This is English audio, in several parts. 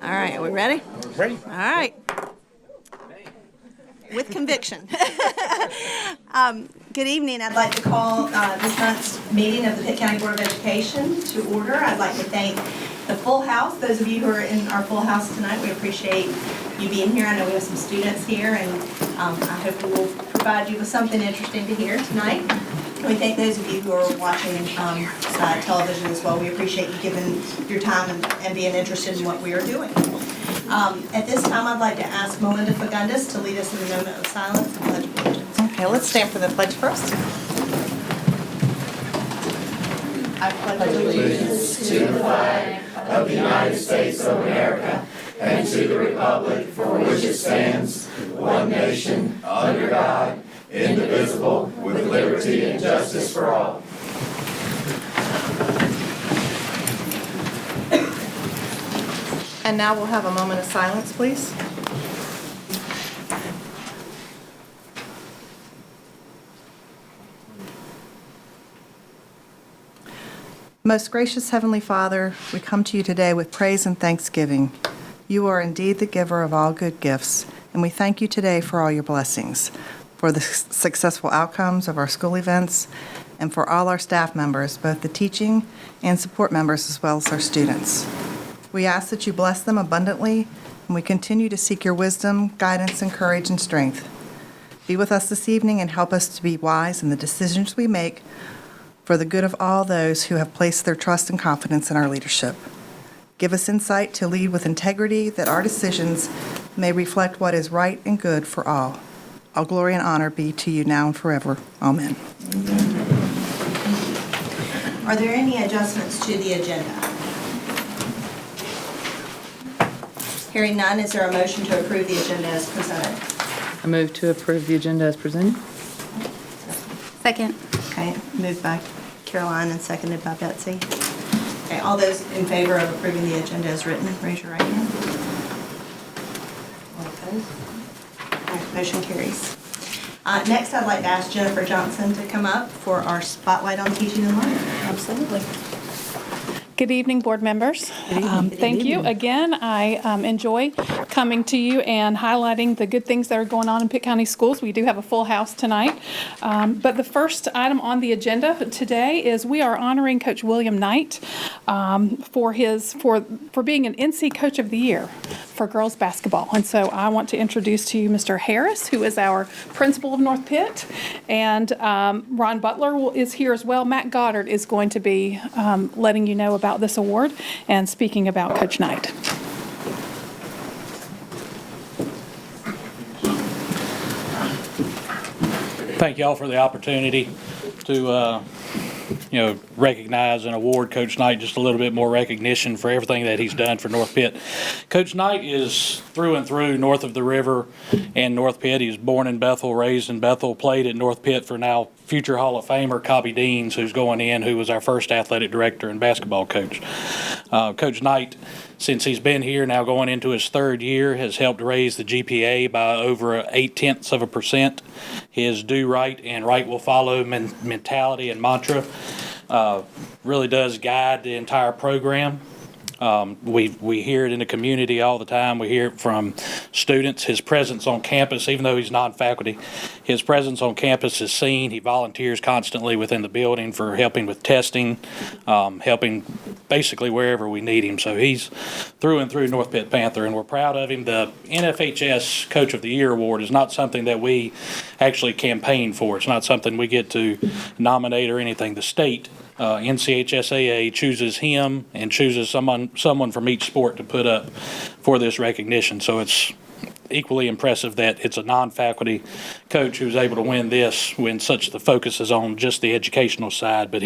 All right, are we ready? Ready? All right. With conviction. Good evening. I'd like to call this month's meeting of the Pitt County Board of Education to order. I'd like to thank the full house. Those of you who are in our full house tonight, we appreciate you being here. I know we have some students here, and I hope we will provide you with something interesting to hear tonight. We thank those of you who are watching television as well. We appreciate you giving your time and being interested in what we are doing. At this time, I'd like to ask Melinda Fagundes to lead us in the moment of silence and pledge of allegiance. Okay, let's stand for the pledge first. I pledge allegiance to the flag of the United States of America and to the republic for which it stands, one nation, under God, indivisible, with liberty and justice for all. And now we'll have a moment of silence, please. Most gracious Heavenly Father, we come to you today with praise and thanksgiving. You are indeed the giver of all good gifts, and we thank you today for all your blessings, for the successful outcomes of our school events, and for all our staff members, both the teaching and support members, as well as our students. We ask that you bless them abundantly, and we continue to seek your wisdom, guidance, and courage and strength. Be with us this evening and help us to be wise in the decisions we make for the good of all those who have placed their trust and confidence in our leadership. Give us insight to lead with integrity, that our decisions may reflect what is right and good for all. All glory and honor be to you now and forever. Amen. Are there any adjustments to the agenda? Hearing none, is there a motion to approve the agenda as presented? I move to approve the agenda as presented. Second. Okay, moved by Caroline and seconded by Betsy. Okay, all those in favor of approving the agenda as written, raise your right hand. All opposed? All right, motion carries. Next, I'd like to ask Jennifer Johnson to come up for our Spotlight on Teaching and Learning. Absolutely. Good evening, board members. Thank you. Again, I enjoy coming to you and highlighting the good things that are going on in Pitt County Schools. We do have a full house tonight. But the first item on the agenda today is we are honoring Coach William Knight for being an NC Coach of the Year for girls basketball. And so I want to introduce to you Mr. Harris, who is our principal of North Pitt, and Ron Butler is here as well. Matt Goddard is going to be letting you know about this award and speaking about Coach Knight. Thank y'all for the opportunity to recognize and award Coach Knight just a little bit more recognition for everything that he's done for North Pitt. Coach Knight is through and through north of the river and North Pitt. He was born in Bethel, raised in Bethel, played at North Pitt for now future Hall of Famer Cobby Deans, who's going in, who was our first athletic director and basketball coach. Coach Knight, since he's been here, now going into his third year, has helped raise the GPA by over 0.8%. His do right and right will follow mentality and mantra really does guide the entire program. We hear it in the community all the time. We hear it from students. His presence on campus, even though he's non-faculty, his presence on campus is seen. He volunteers constantly within the building for helping with testing, helping basically wherever we need him. So he's through and through North Pitt Panther, and we're proud of him. The NFHS Coach of the Year award is not something that we actually campaign for. It's not something we get to nominate or anything. The state NCHSAA chooses him and chooses someone from each sport to put up for this recognition. So it's equally impressive that it's a non-faculty coach who's able to win this when such the focus is on just the educational side. But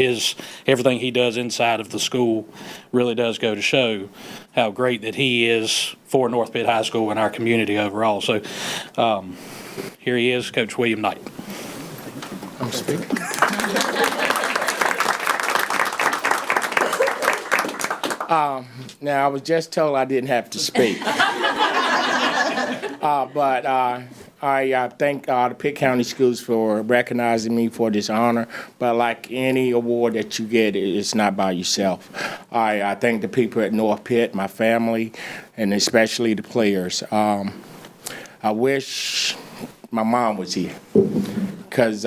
everything he does inside of the school really does go to show how great that he is for North Pitt High School and our community overall. So here he is, Coach William Knight. I'm speaking. Now, I was just told I didn't have to speak. But I thank the Pitt County Schools for recognizing me for this honor, but like any award that you get, it's not by yourself. I thank the people at North Pitt, my family, and especially the players. I wish my mom was here, because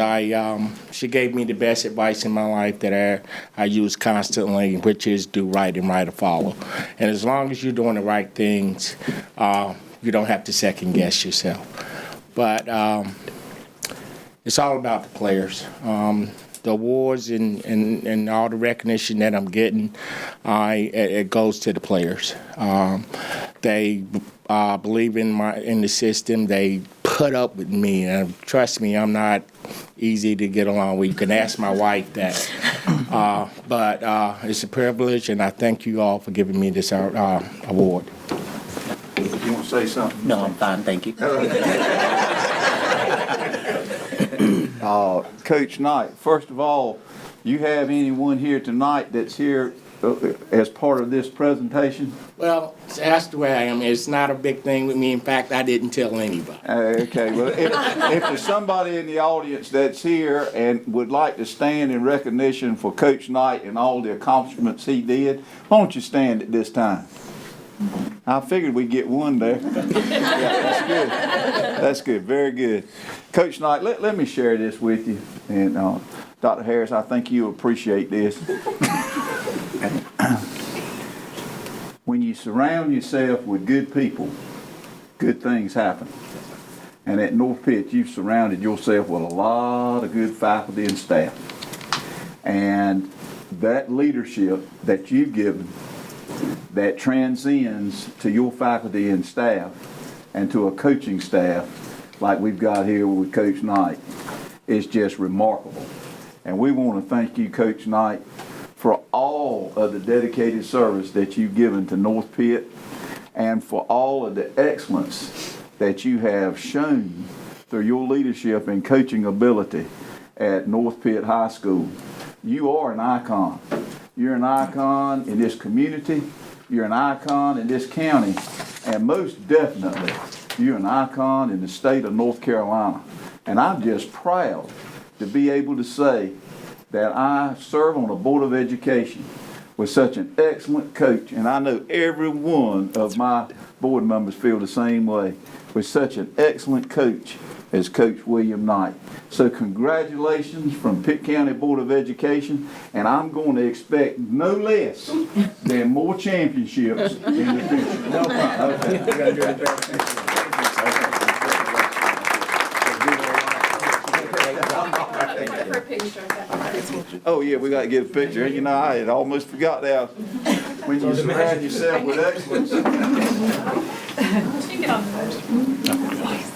she gave me the best advice in my life that I use constantly, which is do right and right to follow. And as long as you're doing the right things, you don't have to second guess yourself. But it's all about the players. The awards and all the recognition that I'm getting, it goes to the players. They believe in the system. They put up with me. Trust me, I'm not easy to get along with. You can ask my wife that. But it's a privilege, and I thank you all for giving me this award. You want to say something? No, I'm fine, thank you. Coach Knight, first of all, you have anyone here tonight that's here as part of this presentation? Well, that's the way I am. It's not a big thing with me. In fact, I didn't tell anybody. Okay, well, if there's somebody in the audience that's here and would like to stand in recognition for Coach Knight and all the accomplishments he did, why don't you stand at this time? I figured we'd get one there. Yeah, that's good. That's good. Very good. Coach Knight, let me share this with you. And Dr. Harris, I think you'll appreciate this. When you surround yourself with good people, good things happen. And at North Pitt, you've surrounded yourself with a lot of good faculty and staff. And that leadership that you've given, that transcends to your faculty and staff and to a coaching staff like we've got here with Coach Knight, is just remarkable. And we want to thank you, Coach Knight, for all of the dedicated service that you've given to North Pitt and for all of the excellence that you have shown through your leadership and coaching ability at North Pitt High School. You are an icon. You're an icon in this community, you're an icon in this county, and most definitely, you're an icon in the state of North Carolina. And I'm just proud to be able to say that I serve on a Board of Education with such an excellent coach, and I know every one of my board members feel the same way, with such an excellent coach as Coach William Knight. So congratulations from Pitt County Board of Education, and I'm going to expect no less than more championships in the future. No problem. Okay. We gotta do it. Oh yeah, we got to get a picture. You know, I had almost forgot that. When you surround yourself with excellence,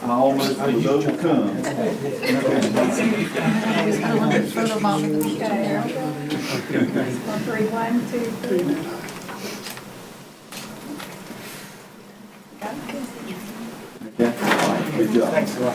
I almost was overcome. Good job. Thanks a lot.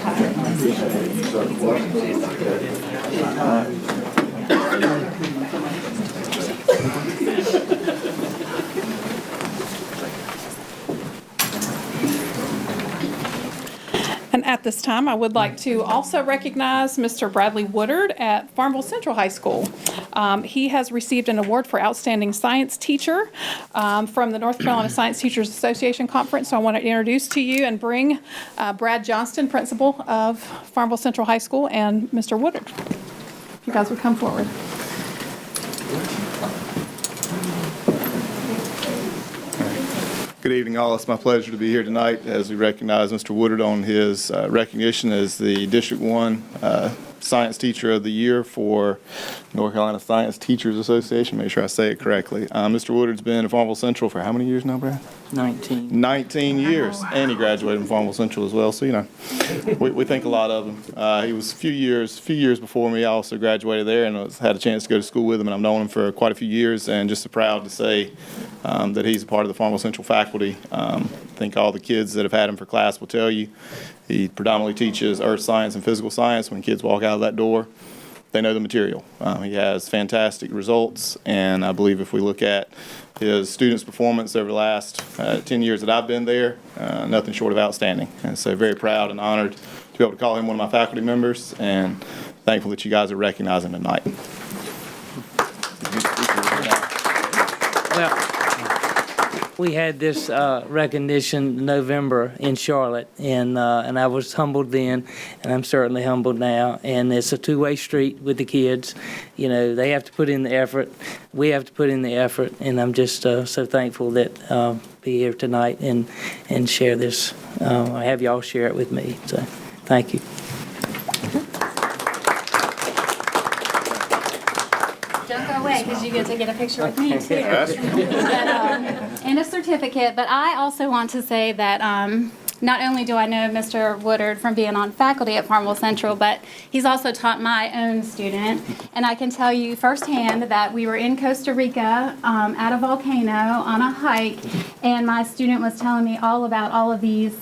And at this time, I would like to also recognize Mr. Bradley Woodard at Farmville Central High School. He has received an award for Outstanding Science Teacher from the North Carolina Science Teachers Association Conference. So I want to introduce to you and bring Brad Johnston, principal of Farmville Central High School, and Mr. Woodard. If you guys would come forward. Good evening, all. It's my pleasure to be here tonight as we recognize Mr. Woodard on his recognition as the District 1 Science Teacher of the Year for North Carolina Science Teachers Association. Make sure I say it correctly. Mr. Woodard's been at Farmville Central for how many years now, Brad? 19. 19 years, and he graduated from Farmville Central as well. So, you know, we think a lot of him. He was a few years before me. I also graduated there and had a chance to go to school with him, and I've known him for quite a few years, and just proud to say that he's a part of the Farmville Central faculty. I think all the kids that have had him for class will tell you he predominantly teaches earth science and physical science. When kids walk out of that door, they know the material. He has fantastic results, and I believe if we look at his students' performance over the last 10 years that I've been there, nothing short of outstanding. And so very proud and honored to be able to call him one of my faculty members, and thankful that you guys are recognizing him tonight. Well, we had this recognition in November in Charlotte, and I was humbled then, and I'm certainly humbled now. And it's a two-way street with the kids. You know, they have to put in the effort. We have to put in the effort, and I'm just so thankful that be here tonight and share this. I have y'all share it with me. So, thank you. Don't go away, because you get to get a picture with me, too. And a certificate. But I also want to say that not only do I know Mr. Woodard from being on faculty at Farmville Central, but he's also taught my own student. And I can tell you firsthand that we were in Costa Rica at a volcano on a hike, and my student was telling me all about all of these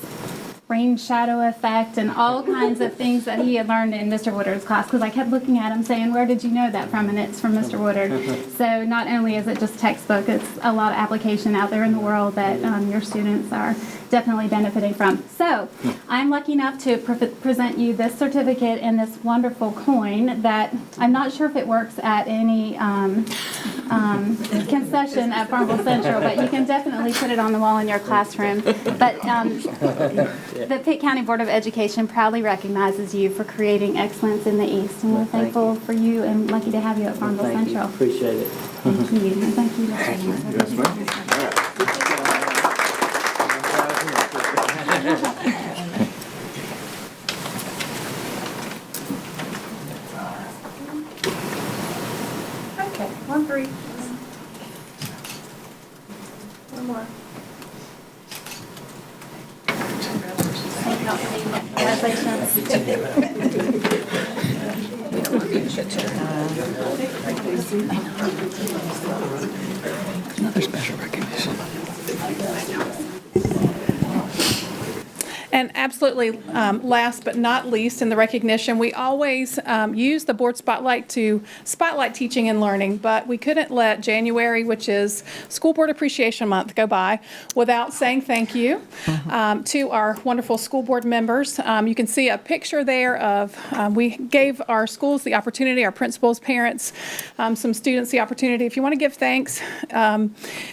rain shadow effect and all kinds of things that he had learned in Mr. Woodard's class, because I kept looking at him saying, where did you know that from? And it's from Mr. Woodard. So not only is it just textbook, it's a lot of application out there in the world that your students are definitely benefiting from. So I'm lucky enough to present you this certificate and this wonderful coin that I'm not sure if it works at any concession at Farmville Central, but you can definitely put it on the wall in your classroom. But the Pitt County Board of Education proudly recognizes you for creating excellence in the East, and we're thankful for you and lucky to have you at Farmville Thank Central. you. Appreciate it. Thank you. And thank you, Mr. Moore. Okay, one for each. One more. Another special recognition. And absolutely, last but not least in the recognition, we always use the board spotlight to spotlight teaching and learning, but we couldn't let January, which is School Board Appreciation Month, go by without saying thank you to our wonderful school board members. You can see a picture there of, we gave our schools the opportunity, our principals, parents, some students the opportunity. If you want to give thanks,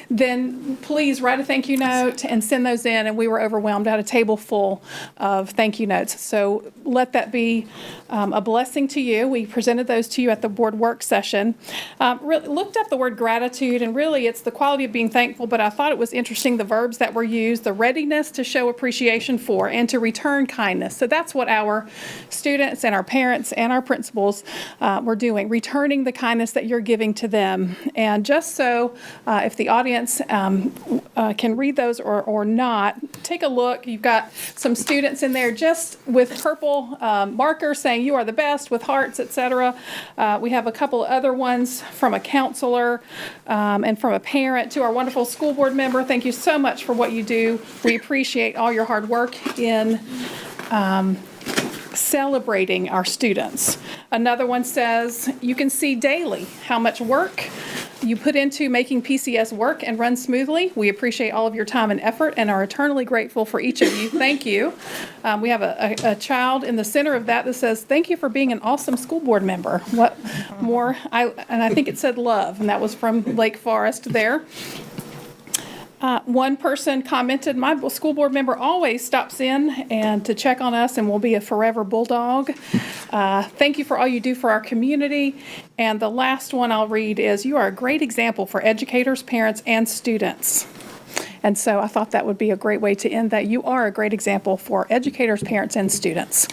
then please write a thank you note and send those in, and we were overwhelmed. I had a table full of thank you notes. So let that be a blessing to you. We presented those to you at the board work session. Looked up the word gratitude, and really it's the quality of being thankful, but I thought it was interesting the verbs that were used, the readiness to show appreciation for and to return kindness. So that's what our students and our parents and our principals were doing, returning the kindness that you're giving to them. And just so if the audience can read those or not, take a look. You've got some students in there just with purple markers saying you are the best with hearts, etc. We have a couple other ones from a counselor and from a parent to our wonderful school board member. Thank you so much for what you do. We appreciate all your hard work in celebrating our students. Another one says, you can see daily how much work you put into making PCS work and run smoothly. We appreciate all of your time and effort and are eternally grateful for each of you. Thank you. We have a child in the center of that says, thank you for being an awesome school board member. What more? And I think it said love, and that was from Lake Forest there. One person commented, my school board member always stops in and to check on us and will be a forever bulldog. Thank you for all you do for our community. And the last one I'll read is, you are a great example for educators, parents, and students. And so I thought that would be a great way to end that. You are a great example for educators, parents, and students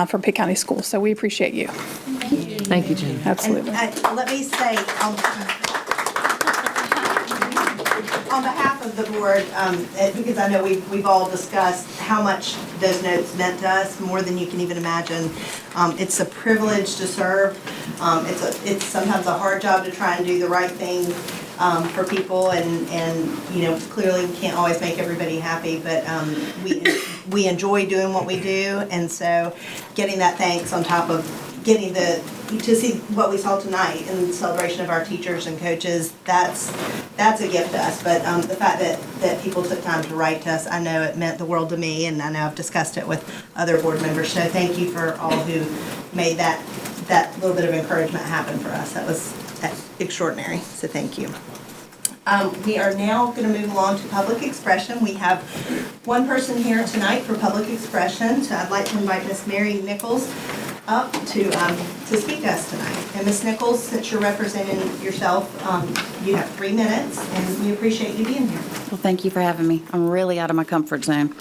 from Pitt County Schools. So we appreciate you. Thank you, Jen. Absolutely. And let me say, on behalf of the board, because I know we've all discussed how much those notes meant to us, more than you can even imagine. It's a privilege to serve. It's sometimes a hard job to try and do the right thing for people, and you know, clearly we can't always make everybody happy, but we enjoy doing what we do, and so getting that thanks on top of getting to see what we saw tonight in the celebration of our teachers and coaches, that's a gift to us. But the fact that people took time to write to us, I know it meant the world to me, and I know I've discussed it with other board members. So thank you for all who made that little bit of encouragement happen for us. That was extraordinary, so thank you. We are now going to move along to public expression. We have one person here tonight for public expression, so I'd like to invite Miss Mary Nichols up to speak to us tonight. And Ms. Nichols, since you're representing yourself, you have 3 minutes, and we appreciate you being here. Well, thank you for having me. I'm really out of my comfort zone.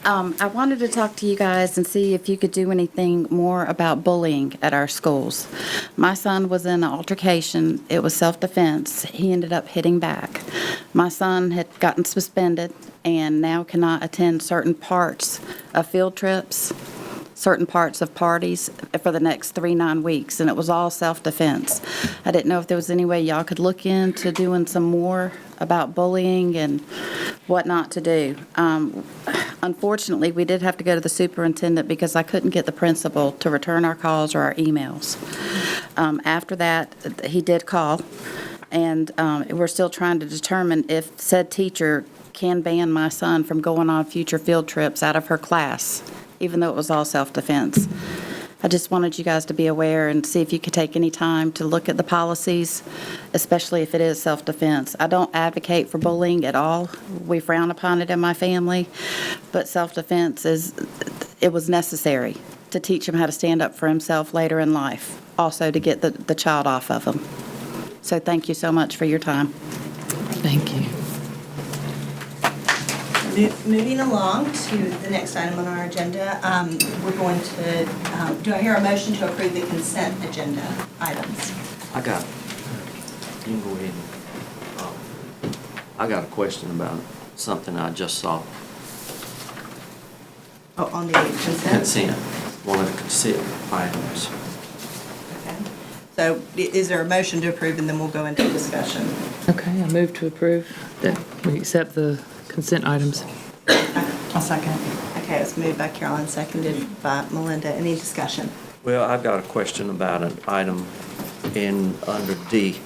I wanted to talk to you guys and see if you could do anything more about bullying at our schools. My son was in an altercation. It was self-defense. He ended up hitting back. My son had gotten suspended and now cannot attend certain parts of field trips, certain parts of parties for the next 9 weeks, and it was all self-defense. I didn't know if there was any way y'all could look into doing some more about bullying and what not to do. Unfortunately, we did have to go to the superintendent because I couldn't get the principal to return our calls or our emails. After that, he did call, and we're still trying to determine if said teacher can ban my son from going on future field trips out of her class, even though it was all self-defense. I just wanted you guys to be aware and see if you could take any time to look at the policies, especially if it is self-defense. I don't advocate for bullying at all. We frown upon it in my family, but self-defense it was necessary to teach him how to stand up for himself later in life, also to get the child off of him. So thank you so much for your time. Thank you. Moving along to the next item on our agenda, we're going to, do I hear a motion to approve the consent agenda items? I got a question about something I just saw. Oh, on the consent? Consent, one of the consent items. Okay. So is there a motion to approve, and then we'll go into discussion? Okay, I move to approve that we accept the consent items. I'll second. Okay, it's moved by Carolyn, seconded by Melinda. Any discussion? Well, I've got a question about an item under D.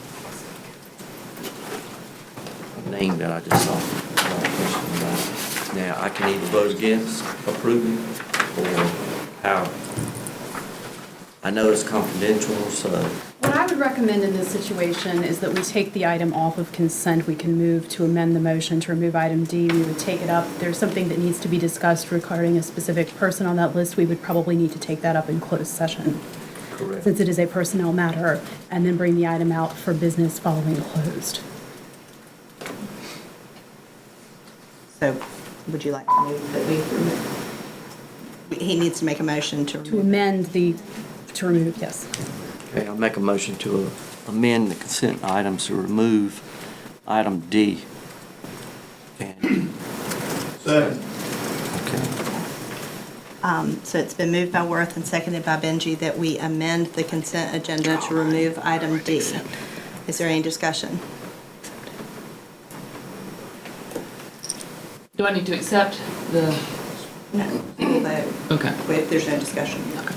A name that I just saw. I have a question about. Now, I can either vote against approving or how. I know it's confidential, so. What I would recommend in this situation is that we take the item off of consent. We can move to amend the motion to remove item D. We would take it up. If there's something that needs to be discussed regarding a specific person on that list, we would probably need to take that up in closed session. Correct. Since it is a personnel matter, and then bring the item out for business following closed. So would you like to move that we remove? He needs to make a motion to remove. To amend to remove, yes. Okay, I'll make a motion to amend the consent items to remove item D. Second. Okay. So it's been moved by Worth and seconded by Benji that we amend the consent agenda to remove item D. Is there any discussion? Do I need to accept the? No. We'll vote. Okay. If there's no discussion. Okay.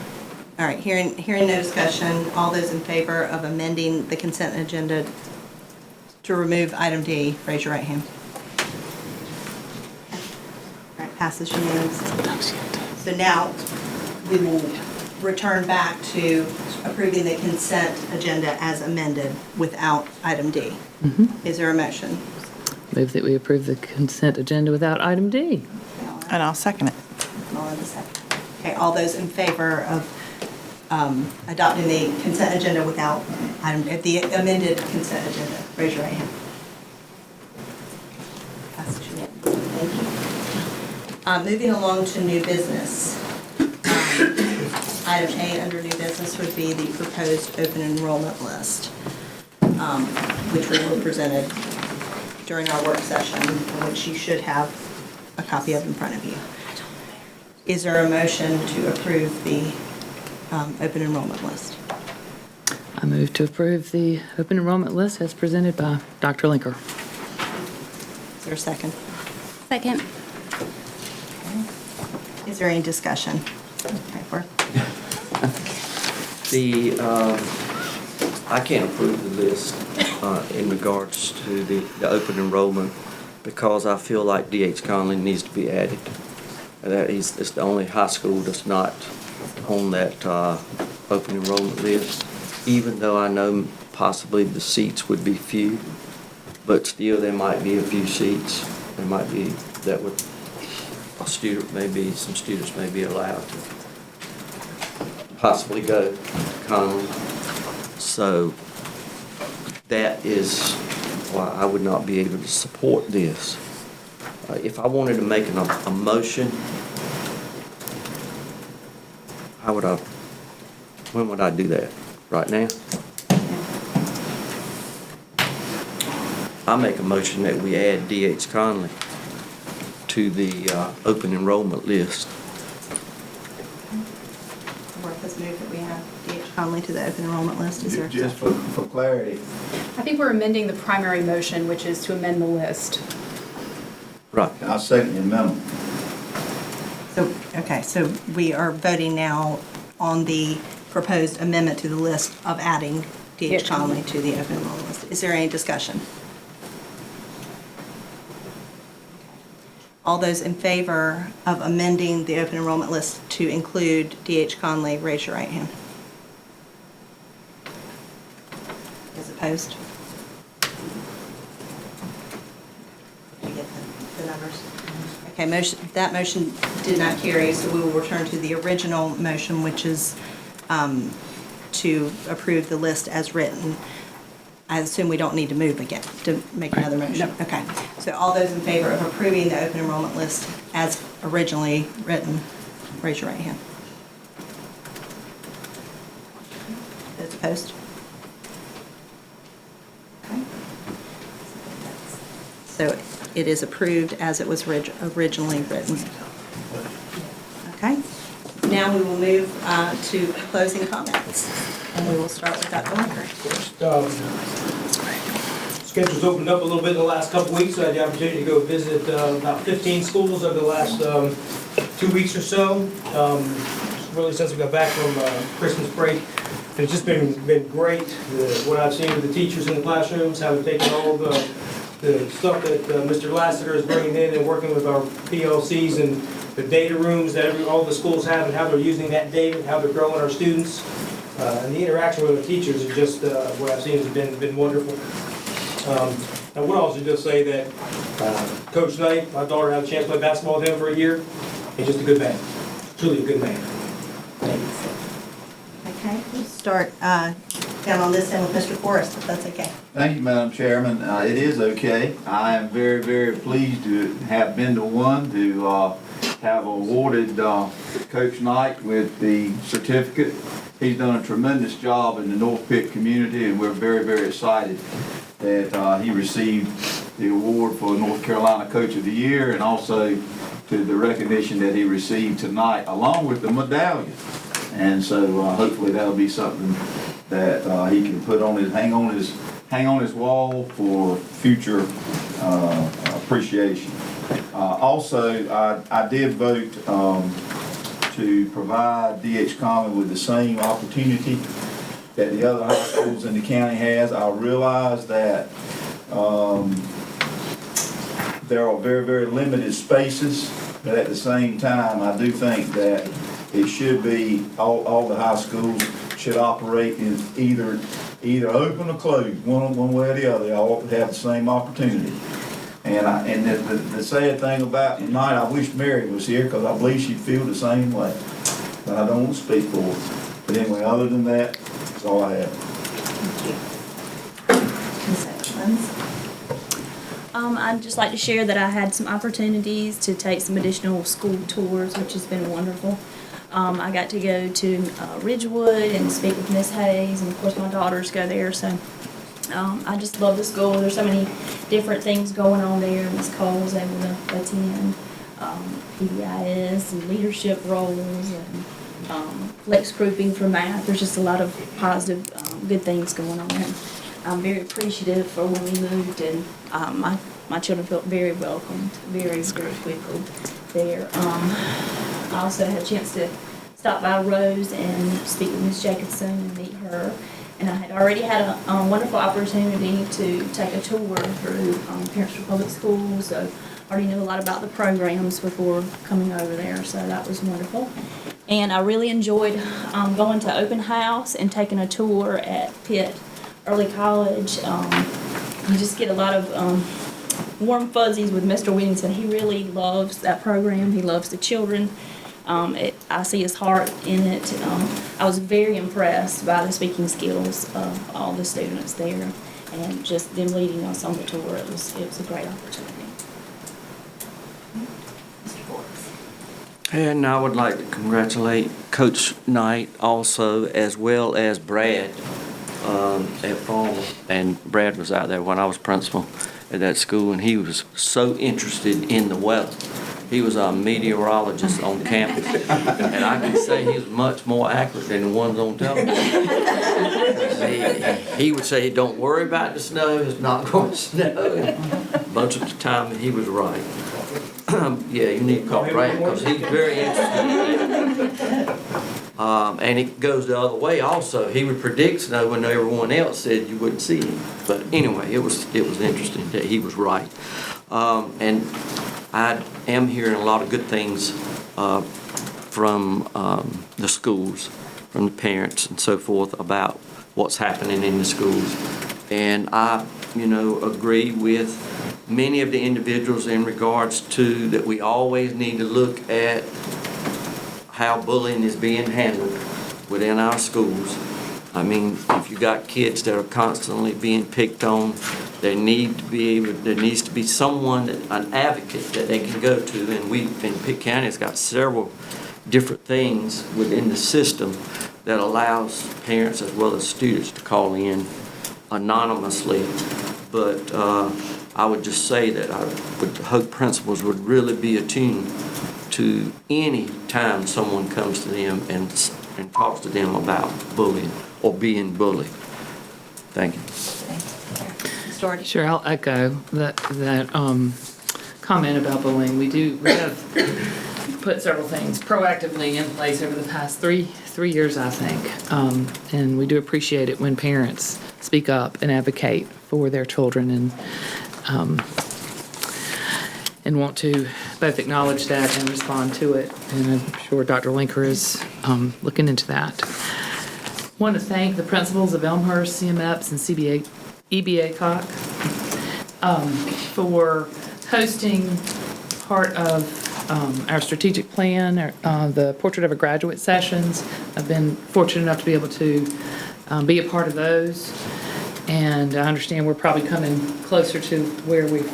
All right, hearing no discussion, all those in favor of amending the consent agenda to remove item D, raise your right hand. All right, passes unanimously. So now we will return back to approving the consent agenda as amended without item D. Is there a motion? Move that we approve the consent agenda without item D. And I'll second it. Okay, all those in favor of adopting the consent agenda without the amended consent agenda, raise your right hand. Passes unanimously. Thank you. Moving along to new business. Item A under new business would be the proposed open enrollment list, which we were presented during our work session, which you should have a copy of in front of you. Is there a motion to approve the open enrollment list? I move to approve the open enrollment list as presented by Dr. Linker. Is there a second? Second. Is there any discussion? Okay, Worth? I can't approve the list in regards to the open enrollment because I feel like D.H. Conley needs to be added. It's the only high school that's not on that open enrollment list, even though I know possibly the seats would be few, but still there might be a few seats. There might be that would some students may be allowed to possibly go to Conley. So that is why I would not be able to support this. If I wanted to make a motion, when would I do that? Right now? I make a motion that we add D.H. Conley to the open enrollment list. Martha's moved that we have D.H. Conley to the open enrollment list. Is there? Just for clarity. I think we're amending the primary motion, which is to amend the list. Right. I'll second the amendment. So we are voting now on the proposed amendment to the list of adding D.H. Conley to the open enrollment list. Is there any discussion? All those in favor of amending the open enrollment list to include D.H. Conley, raise your right hand. Is opposed? Did you get the numbers? Okay, that motion did not carry, so we will return to the original motion, which is to approve the list as written. I assume we don't need to move again to make another motion? No. Okay. So all those in favor of approving the open enrollment list as originally written, raise your right hand. Those opposed? Okay. So it is approved as it was originally written. Okay. Now we will move to closing comments, and we will start with Dr. Linker. Schedule's opened up a little bit in the last couple weeks. I had the opportunity to go visit about 15 schools over the last 2 weeks or so. Really since we got back from Christmas break. It's just been great, what I've seen with the teachers in the classrooms, how they're taking all the stuff that Mr. Lassiter is bringing in and working with our PLCs and the data rooms that all the schools have and how they're using that data, how they're growing our students. And the interaction with the teachers is just what I've seen has been wonderful. I would also just say that Coach Knight, my daughter had a chance to play basketball with him for a year. He's just a good man, truly a good man. Okay, we'll start down on this end with Mr. Forrest, if that's okay. Thank you, Madam Chairman. It is okay. I am very, very pleased to have been the one to have awarded Coach Knight with the certificate. He's done a tremendous job in the North Pitt community, and we're very, very excited that he received the award for North Carolina Coach of the Year, and also to the recognition that he received tonight, along with the medallion. And so hopefully that'll be something that he can put on hang on his wall for future appreciation. Also, I did vote to provide D.H. Conley with the same opportunity that the other high schools in the county has. I realize that there are very, very limited spaces, but at the same time, I do think that it should be, all the high schools should operate in either open or closed, one way or the other. They all have the same opportunity. And the sad thing about tonight, I wish Mary was here because I believe she'd feel the same way. But I don't want to speak for her. But anyway, other than that, that's all I have. Thank you. Ms. Evans? I'd just like to share that I had some opportunities to take some additional school tours, which has been wonderful. I got to go to Ridgewood and speak with Miss Hayes, and of course my daughters go there, so I just love the school. There's so many different things going on there. Miss Cole was able to attend PBIS and leadership roles and flex grouping for math. There's just a lot of positive, good things going on there. I'm very appreciative for when we moved, and my children felt very welcomed, very quickly there. I also had a chance to stay stop by Rose and speak with Ms. Jacobson and meet her. And I had already had a wonderful opportunity to take a tour through Parents for Public Schools, so I already knew a lot about the programs before coming over there, so that was wonderful. And I really enjoyed going to open house and taking a tour at Pitt Early College. You just get a lot of warm fuzzies with Mr. Whittington. He really loves that program. He loves the children. I see his heart in it. I was very impressed by the speaking skills of all the students there, and just them leading us on the tour. It was a great opportunity. Mr. Forbes. And I would like to congratulate Coach Knight also, as well as Brad at Farmer. And Brad was out there when I was principal at that school, and he was so interested in the weather. He was a meteorologist on campus, and I can say he was much more accurate than the ones on television. He would say, "Don't worry about the snow, it's not going to snow." And a bunch of the time, he was right. Yeah, you need to call Brad, because he's very interested. And it goes the other way also. He would predict snow when everyone else said you wouldn't see him. But anyway, it was interesting that he was right. And I am hearing a lot of good things from the schools, from the parents and so forth about what's happening in the schools. And I, agree with many of the individuals in regards to that we always need to look at how bullying is being handled within our schools. I mean, if you got kids that are constantly being picked on, there needs to be someone, an advocate that they can go to, and we in Pitt County has got several different things within the system that allows parents as well as students to call in anonymously. But I would just say that I would hope principals would really be attuned to any time someone comes to them and talks to them about bullying or being bullied. Thank you. Sure, I'll echo that comment about bullying. We have put several things proactively in place over the past three years, I think, and we do appreciate it when parents speak up and advocate for their children and want to both acknowledge that and respond to it. And I'm sure Dr. Linker is looking into that. I want to thank the principals of Elmhurst, CMEPS, and EBA Cock for hosting part of our strategic plan, the Portrait of a Graduate sessions. I've been fortunate enough to be able to be a part of those. And I understand we're probably coming closer to where we've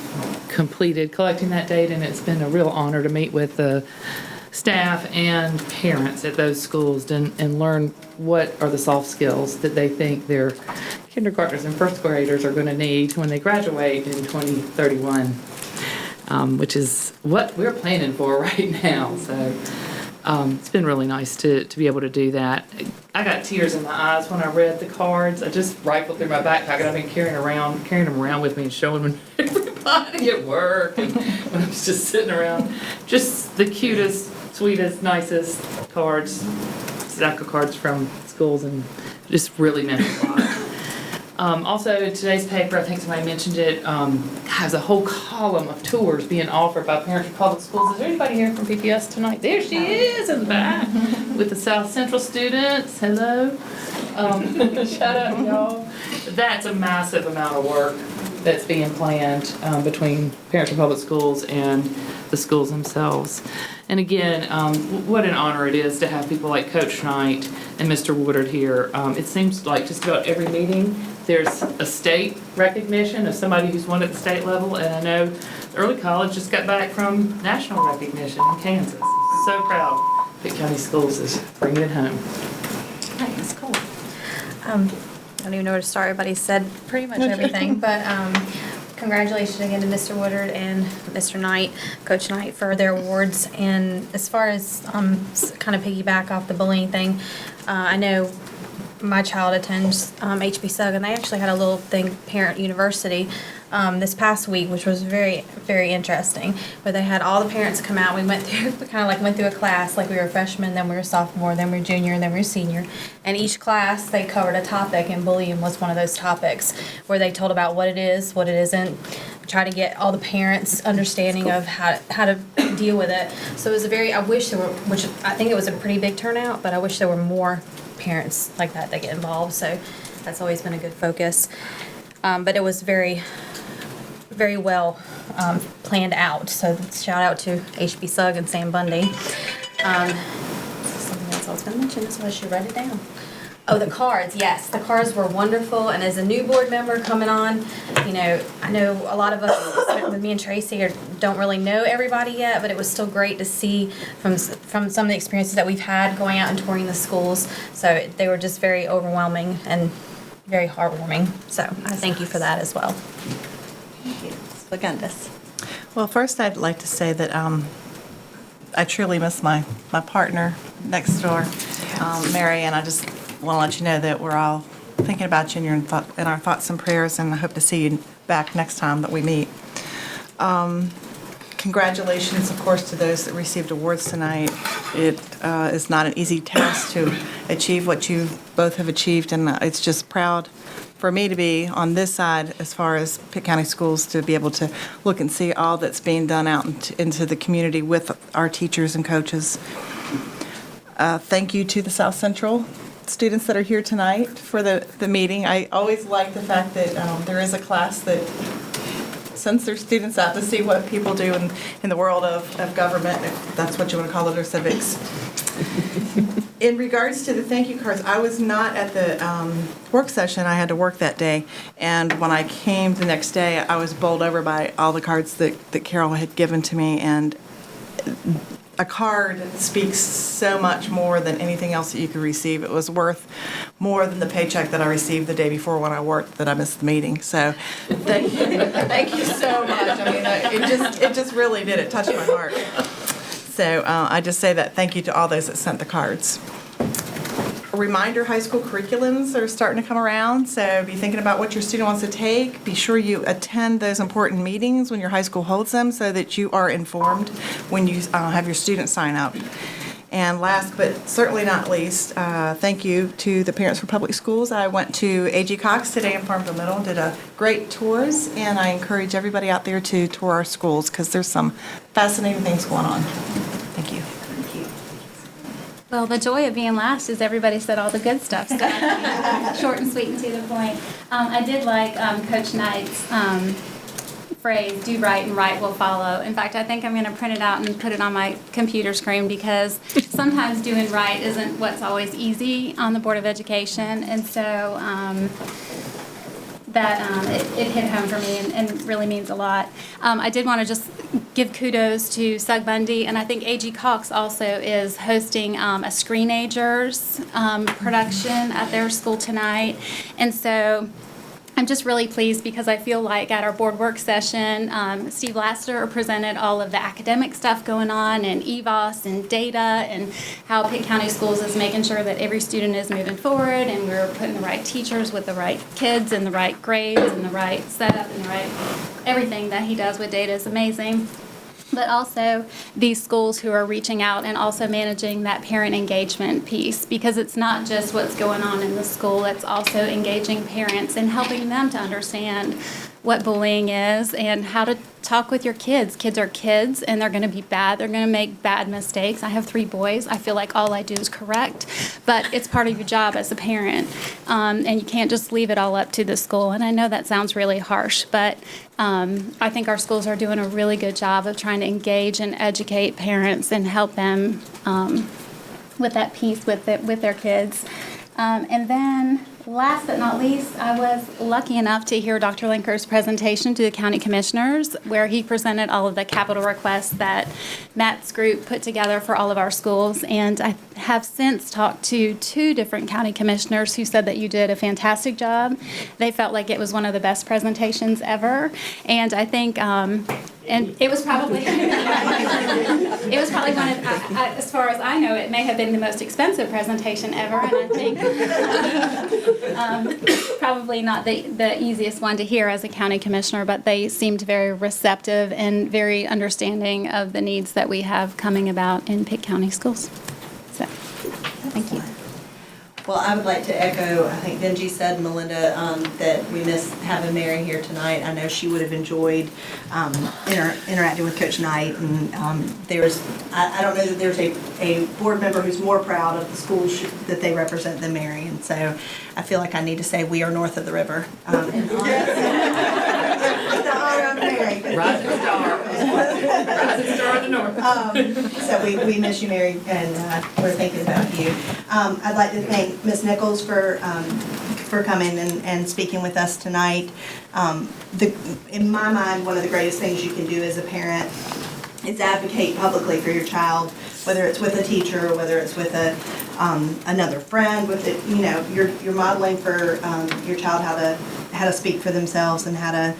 completed collecting that data, and it's been a real honor to meet with the staff and parents at those schools and learn what are the soft skills that they think their kindergartners and first graders are going to need when they graduate in 2031, which is what we're planning for right now. So it's been really nice to be able to do that. I got tears in my eyes when I read the cards. I just rifled through my backpack, and I've been carrying them around with me and showing them to everybody at work and when I was just sitting around. Just the cutest, sweetest, nicest cards, stack of cards from schools, and just really meant a lot. Also, in today's paper, I think somebody mentioned it, has a whole column of tours being offered by Parents for Public Schools. Is there anybody here from PPS tonight? There she is in the back with the South Central students. Hello. Shout out to y'all. That's a massive amount of work that's being planned between Parents for Public Schools and the schools themselves. And again, what an honor it is to have people like Coach Knight and Mr. Woodard here. It seems like just about every meeting there's a state recognition of somebody who's won at the state level, and I know the early college just got back from national recognition in Kansas. So proud Pitt County Schools is bringing it home. That's cool. I don't even know where to start. Everybody said pretty much everything, but congratulations again to Mr. Woodard and Mr. Knight, Coach Knight, for their awards. And as far as kind of piggyback off the bullying thing, I know my child attends HB Sugg, and they actually had a little thing, Parent University, this past week, which was very, very interesting. Where they had all the parents come out. We went through a class, like we were freshmen, then we were sophomore, then we were junior, and then we were senior. And each class they covered a topic, and bullying was one of those topics, where they told about what it is, what it isn't, try to get all the parents' understanding of how to deal with it. So it was I wish there were, which I think it was a pretty big turnout, but I wish there were more parents like that get involved. So that's always been a good focus. But it was very, very well planned out. So shout out to HB Sugg and Sam Bundy. Something else I was going to mention, so I should write it down. Oh, the cards, yes. The cards were wonderful, and as a new board member coming on, I know a lot of us, with me and Tracy, don't really know everybody yet, but it was still great to see from some of the experiences that we've had going out and touring the schools. So they were just very overwhelming and very heartwarming. So I thank you for that as well. Thank you. Legundis. Well, first I'd like to say that I truly miss my partner next door, Mary, and I just want to let you know that we're all thinking about you in our thoughts and prayers, and I hope to see you back next time that we meet. Congratulations, of course, to those that received awards tonight. It is not an easy task to achieve what you both have achieved, and it's just proud for me to be on this side as far as Pitt County Schools, to be able to look and see all that's being done out into the community with our teachers and coaches. Thank you to the South Central students that are here tonight for the meeting. I always like the fact that there is a class that sends their students out to see what people do in the world of government, if that's what you want to call it, or civics. In regards to the thank you cards, I was not at the work session. I had to work that day. And when I came the next day, I was bowled over by all the cards that Carol had given to me. And a card speaks so much more than anything else that you could receive. It was worth more than the paycheck that I received the day before when I worked that I missed the meeting. So thank you so much. I mean, it just really did. It touched my heart. So I just say that thank you to all those that sent the cards. A reminder, high school curriculums are starting to come around, so be thinking about what your student wants to take. Be sure you attend those important meetings when your high school holds them so that you are informed when you have your students sign up. And last but certainly not least, thank you to the Parents for Public Schools. I went to A.G. Cox today in Farmville Middle and did a great tours, and I encourage everybody out there to tour our schools because there's some fascinating things going on. Thank you. Well, the joy of being last is everybody said all the good stuff. So short and sweet and to the point. I did like Coach Knight's phrase, do right and right will follow. In fact, I think I'm going to print it out and put it on my computer screen because sometimes doing right isn't what's always easy on the Board of Education. And so it hit home for me and really means a lot. I did want to just give kudos to Sugg Bundy, and I think A.G. Cox also is hosting a Screenagers production at their school tonight. And so I'm just really pleased because I feel like at our board work session, Steve Laster presented all of the academic stuff going on and EVOS and data and how Pitt County Schools is making sure that every student is moving forward and we're putting the right teachers with the right kids and the right grades and the right setup and the right everything that he does with data is amazing. But also these schools who are reaching out and also managing that parent engagement piece, because it's not just what's going on in the school, it's also engaging parents and helping them to understand what bullying is and how to talk with your kids. Kids are kids and they're going to be bad. They're going to make bad mistakes. I have 3 boys. I feel like all I do is correct, but it's part of your job as a parent. And you can't just leave it all up to the school. And I know that sounds really harsh, but I think our schools are doing a really good job of trying to engage and educate parents and help them with that piece with their kids. And then last but not least, I was lucky enough to hear Dr. Linker's presentation to the county commissioners, where he presented all of the capital requests that Matt's group put together for all of our schools. And I have since talked to 2 different county commissioners who said that you did a fantastic job. They felt like it was one of the best presentations ever. And I think and it was probably It was probably one of, as far as I know, it may have been the most expensive presentation ever, and I think probably not the easiest one to hear as a county commissioner, but they seemed very receptive and very understanding of the needs that we have coming about in Pitt County schools. So, thank you. Well, I would like to echo, I think Benji said, Melinda, that we miss having Mary here tonight. I know she would have enjoyed interacting with Coach Knight, and I don't know that there's a board member who's more proud of the schools that they represent than Mary, and so I feel like I need to say we are north of the river. In honor of Mary. Rising star. Rising star of the north. So we miss you, Mary, and we're thinking about you. I'd like to thank Ms. Nichols for coming and speaking with us tonight. In my mind, one of the greatest things you can do as a parent is advocate publicly for your child, whether it's with a teacher or whether it's with another friend. You're modeling for your child how to speak for themselves and how to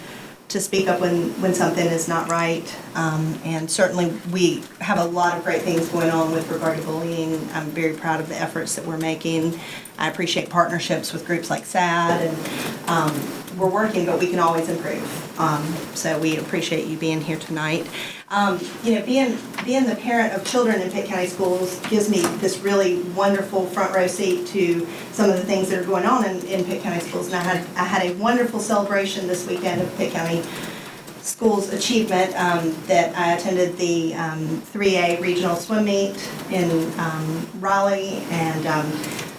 speak up when something is not right. And certainly we have a lot of great things going on with regard to bullying. I'm very proud of the efforts that we're making. I appreciate partnerships with groups like SAD, and we're working, but we can always improve. So we appreciate you being here tonight. Being the parent of children in Pitt County schools gives me this really wonderful front row seat to some of the things that are going on in Pitt County schools. And I had a wonderful celebration this weekend of Pitt County schools achievement that I attended the 3A regional swim meet in Raleigh, and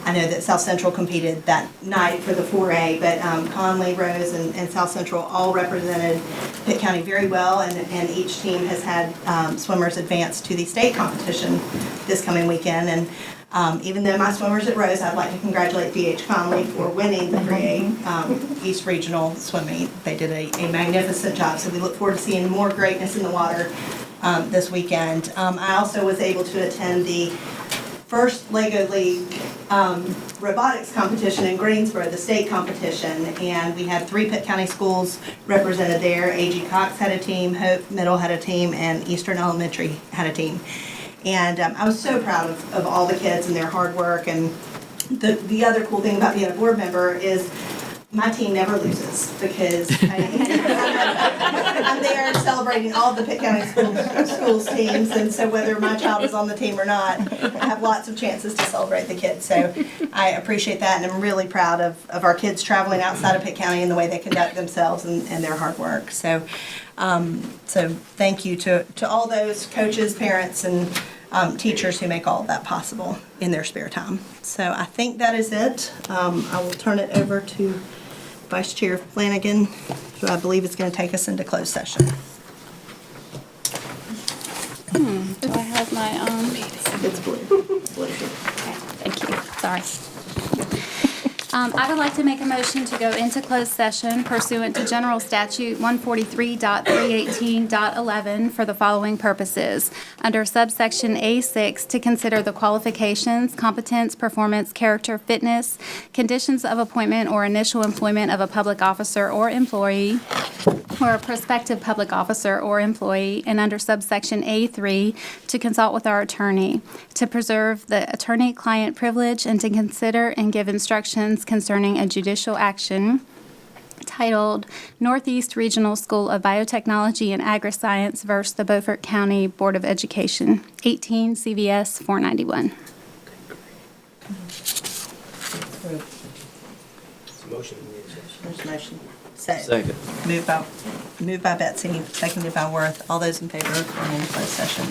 I know that South Central competed that night for the 4A, but Conley, Rose, and South Central all represented Pitt County very well, and each team has had swimmers advance to the state competition this coming weekend. And even though my swimmers at Rose, I'd like to congratulate D.H. Conley for winning the 3A East Regional swim meet. They did a magnificent job, so we look forward to seeing more greatness in the water this weekend. I also was able to attend the first Lego League robotics competition in Greensboro, the state competition, and we had 3 Pitt County schools represented there. A.G. Cox had a team, Hope Middle had a team, and Eastern Elementary had a team. And I was so proud of all the kids and their hard work. And the other cool thing about being a board member is my team never loses, because I'm there celebrating all of the Pitt County schools teams, and so whether my child is on the team or not, I have lots of chances to celebrate the kids. So I appreciate that, and I'm really proud of our kids traveling outside of Pitt County and the way they conduct themselves and their hard work. So thank you to all those coaches, parents, and teachers who make all of that possible in their spare time. So I think that is it. I will turn it over to Vice Chair Flanagan, who I believe is going to take us into closed session. Do I have my It's blue. Okay, thank you. Sorry. I would like to make a motion to go into closed session pursuant to General Statute 143.318.11 for the following purposes. Under subsection A6, to consider the qualifications, competence, performance, character, fitness, conditions of appointment or initial employment of a public officer or employee, or a prospective public officer or employee, and under subsection A3, to consult with our attorney, to preserve the attorney-client privilege, and to consider and give instructions concerning a judicial action titled Northeast Regional School of Biotechnology and Agri-Science versus the Beaufort County Board of Education, 18 CVS 491. There's a motion. Second. Moved by Betsy, seconded by Worth. All those in favor of going into closed session?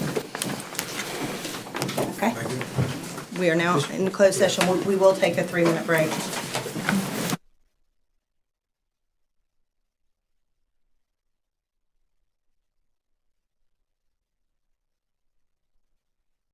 Okay. We are now in closed session. We will take a 3-minute break.